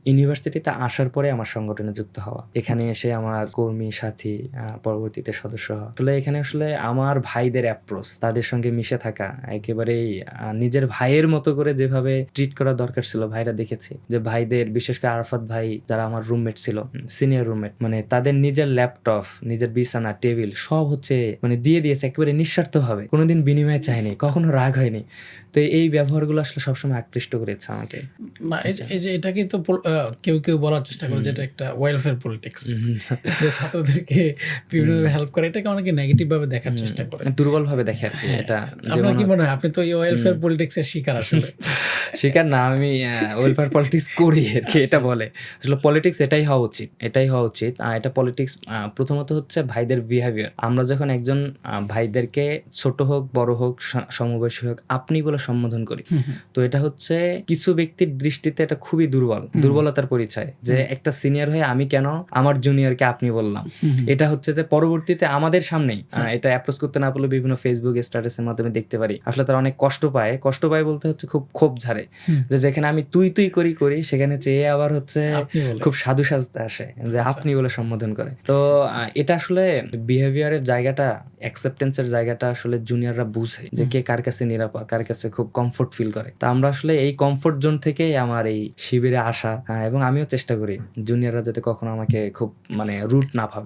ইউনিভার্সিটিতে আসার পরে আমার সংগঠনে যুক্ত হওয়া, এখানে এসে আমার কর্মী সাথী পরবর্তীতে সদস্য হওয়া। আসলে এখানে আসলে আমার ভাইদের অ্যাপ্রোচ, তাদের সঙ্গে মিশে থাকা, একেবারেই নিজের ভাইয়ের মতো করে যেভাবে ট্রিট করা দরকার ছিল, ভাইরা দেখেছি যে ভাইদের, বিশেষ করে আরাফাত ভাই যারা আমার রুমমেট ছিল, সিনিয়র রুমমেট, মানে তাদের নিজের ল্যাপটপ, নিজের বিছানা, টেবিল সব হচ্ছে মানে দিয়ে দিয়েছে একেবারে নিঃস্বার্থ ভাবে, কোনোদিন বিনিময় চায়নি, কখনো রাগ হয়নি। তো এই ব্যবহারগুলো আসলে সবসময় আকৃষ্ট করেছে আমাকে। না এই যে এটাকে তো কেউ বলার চেষ্টা করে যেটা একটা ওয়েলফেয়ার পলিটিক্স, যে ছাত্রদেরকে বিভিন্নভাবে হেল্প করে, এটাকে অনেকে নেগেটিভ ভাবে দেখার চেষ্টা করে, দুর্বল ভাবে দেখে আর কি। এটা আপনার কি মনে হয়? আপনি তো এই ওয়েলফেয়ার পলিটিক্স এর শিকার আসলে। শিকার না, আমি ওয়েলফেয়ার পলিটিক্স করি আর কি, এটা বলে। আসলে পলিটিক্স এটাই হওয়া উচিত, এটাই হওয়া উচিত। এটা পলিটিক্স প্রথমত হচ্ছে ভাইদের বিহেভিয়ার। আমরা যখন একজন ভাইদেরকে ছোট হোক বড় হোক সমবয়সী হোক আপনি বলে সম্বোধন করি, তো এটা হচ্ছে কিছু ব্যক্তির দৃষ্টিতে এটা খুবই দুর্বলতার পরিচয়, যে একটা সিনিয়র হয়ে আমি কেন আমার জুনিয়রকে আপনি বললাম। এটা হচ্ছে যে পরবর্তীতে আমাদের সামনেই এটা অ্যাপ্রোচ করতে না পারলে বিভিন্ন ফেসবুক স্ট্যাটাসের মাধ্যমে দেখতে পারি, আসলে তারা অনেক কষ্ট পায় বলতে হচ্ছে খুব ক্ষোভ ঝাড়ে, যে যেখানে আমি তুই করি সেখানে চেয়ে আবার হচ্ছে খুব সাধু সাজতে আসে, যে আপনি বলে সম্বোধন করে। তো এটা আসলে বিহেভিয়ারের জায়গাটা, অ্যাকসেপ্টেন্সের জায়গাটা আসলে জুনিয়ররা বুঝে যে কে কার কাছে নিরাপদ, কার কাছে খুব কমফোর্ট ফিল করে। তো আমরা আসলে এই কমফোর্ট জোন থেকেই আমার এই শিবিরে আসা, এবং আমিও চেষ্টা করি জুনিয়ররা যাতে কখনো আমাকে খুব মানে রুট না ভাবে।